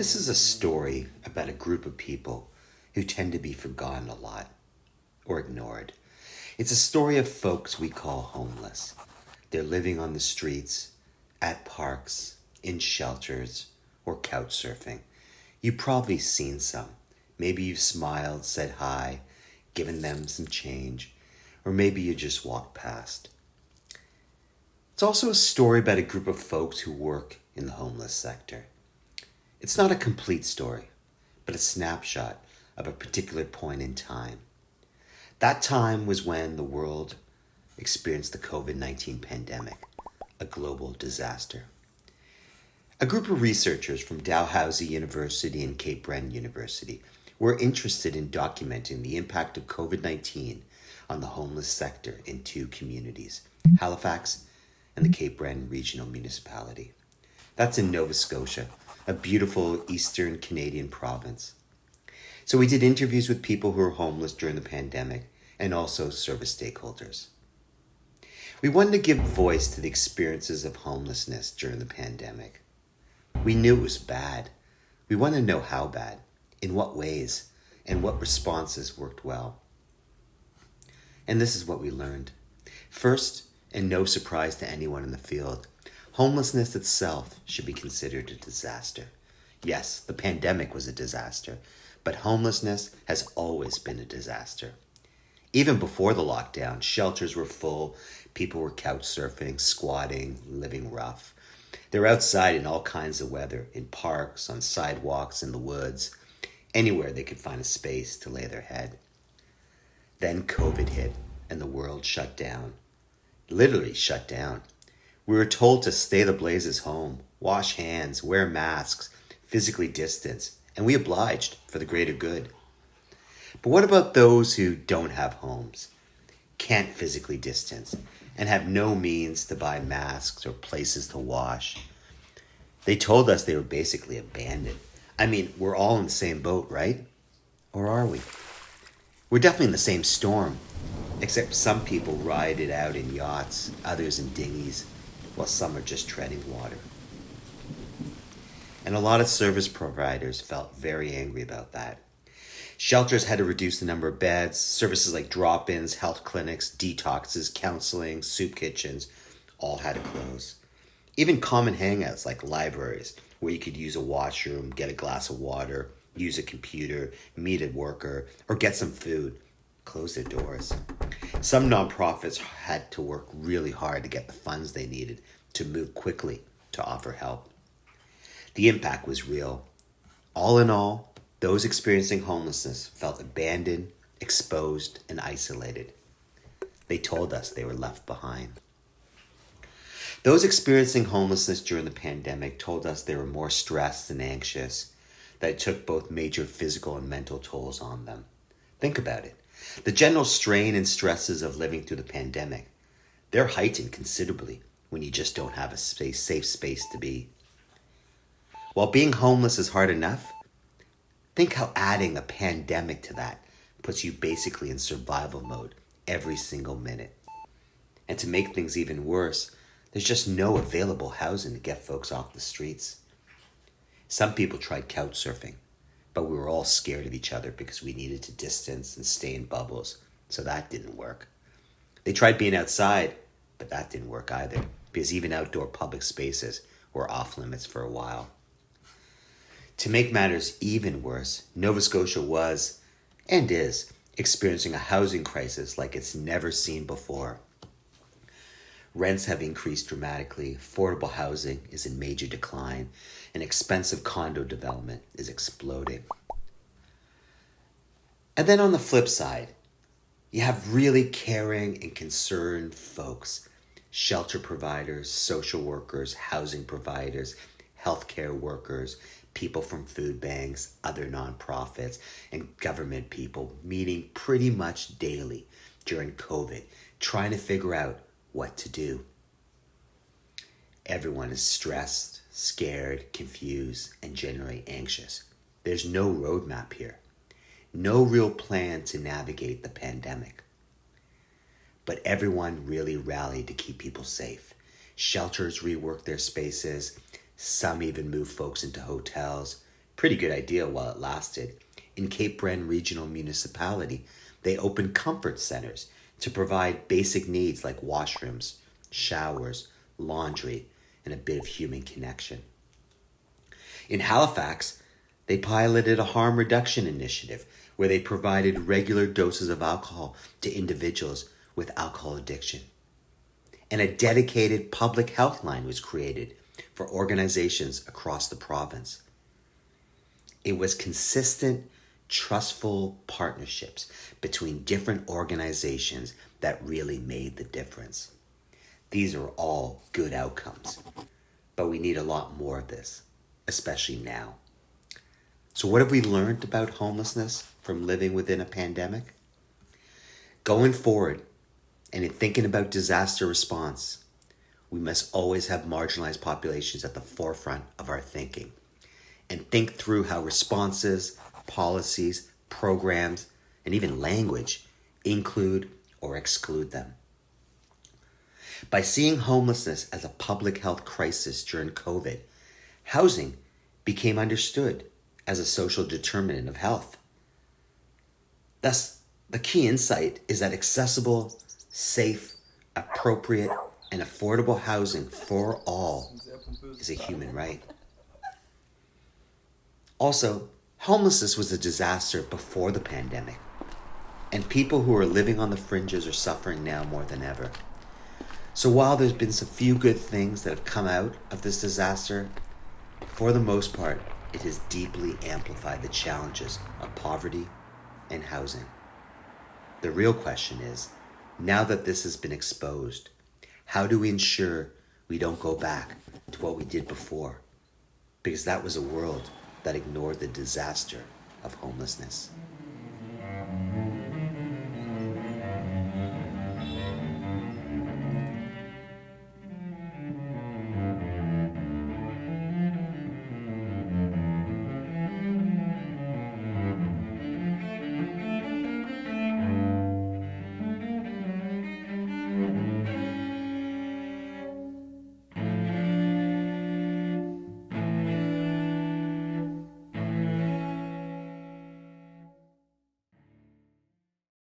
This is a story about a group of people who tend to be forgotten a lot or ignored. It's a story of folks we call homeless. They're living on the streets, at parks, in shelters, or couch surfing. You've probably seen some. Maybe you've smiled, said hi, given them some change, or maybe you just walked past. It's also a story about a group of folks who work in the homeless sector. It's not a complete story, but a snapshot of a particular point in time. That time was when the world experienced the COVID-19 pandemic, a global disaster. A group of researchers from Dalhouise University and Breton University were interested in documenting the impact of COVID-19 on the homeless sector in two communities, Halifax and the Cape Breton Regional Municipality. That's in Nova Scotia, a beautiful eastern Canadian province. So we did interviews with people who were homeless during the pandemic and also service stakeholders. We wanted to give voice to the experiences of homelessness during the pandemic. We knew it was bad. We wanted to know how bad, in what ways, and what responses worked well. And this is what we learned. First, and no surprise to anyone in the field, homelessness itself should be considered a disaster. Yes, the pandemic was a disaster, but homelessness has always been a disaster. Even before the lockdown, shelters were full, people were couch surfing, squatting, living rough. They're outside in all kinds of weather, in parks, on sidewalks, in the woods, anywhere they could find a space to lay their head. Then COVID hit and the world shut down. Literally shut down. We were told to stay the blazes home, wash hands, wear masks, physically distance, and we obliged for the greater good. But what about those who don't have homes, can't physically distance, and have no means to buy masks or places to wash? They told us they were basically abandoned. I mean, we're all in the same boat, right? Or are we? We're definitely in the same storm, except some people ride it out in yachts, others in dinghies, while some are just treading water. And a lot of service providers felt very angry about that. Shelters had to reduce the number of beds. Services like drop-ins, health clinics, detoxes, counseling, soup kitchens, all had to close. Even common hangouts like libraries, where you could use a washroom, get a glass of water, use a computer, meet a worker, or get some food, closed their doors. Some nonprofits had to work really hard to get the funds they needed to move quickly to offer help. The impact was real. All in all, those experiencing homelessness felt abandoned, exposed, and isolated. They told us they were left behind. Those experiencing homelessness during the pandemic told us they were more stressed and anxious, that it took both major physical and mental tolls on them. Think about it. The general strain and stresses of living through the pandemic, they're heightened considerably when you just don't have a safe space to be. While being homeless is hard enough, think how adding a pandemic to that puts you basically in survival mode every single minute. And to make things even worse, there's just no available housing to get folks off the streets. Some people tried couch surfing, but we were all scared of each other because we needed to distance and stay in bubbles, so that didn't work. They tried being outside, but that didn't work either, because even outdoor public spaces were off limits for a while. To make matters even worse, Nova Scotia was, and is, experiencing a housing crisis like it's never seen before. Rents have increased dramatically, affordable housing is in major decline, and expensive condo development is exploding. And then on the flip side, you have really caring and concerned folks, shelter providers, social workers, housing providers, healthcare workers, people from food banks, other nonprofits, and government people meeting pretty much daily during COVID, trying to figure out what to do. Everyone is stressed, scared, confused, and generally anxious. There's no roadmap here. No real plan to navigate the pandemic. But everyone really rallied to keep people safe. Shelters reworked their spaces. Some even moved folks into hotels. Pretty good idea while it lasted. In Cape Breton Regional Municipality, they opened comfort centers to provide basic needs like washrooms, showers, laundry, and a bit of human connection. In Halifax, they piloted a harm reduction initiative where they provided regular doses of alcohol to individuals with alcohol addiction. And a dedicated public health line was created for organizations across the province. It was consistent, trustful partnerships between different organizations that really made the difference. These are all good outcomes, but we need a lot more of this, especially now. So what have we learned about homelessness from living within a pandemic? Going forward, and in thinking about disaster response, we must always have marginalized populations at the forefront of our thinking and think through how responses, policies, programs, and even language include or exclude them. By seeing homelessness as a public health crisis during COVID, housing became understood as a social determinant of health. Thus, the key insight is that accessible, safe, appropriate, and affordable housing for all is a human right. Also, homelessness was a disaster before the pandemic, and people who are living on the fringes are suffering now more than ever. So while there's been some few good things that have come out of this disaster, for the most part, it has deeply amplified the challenges of poverty and housing. The real question is, now that this has been exposed, how do we ensure we don't go back to what we did before? Because that was a world that ignored the disaster of homelessness.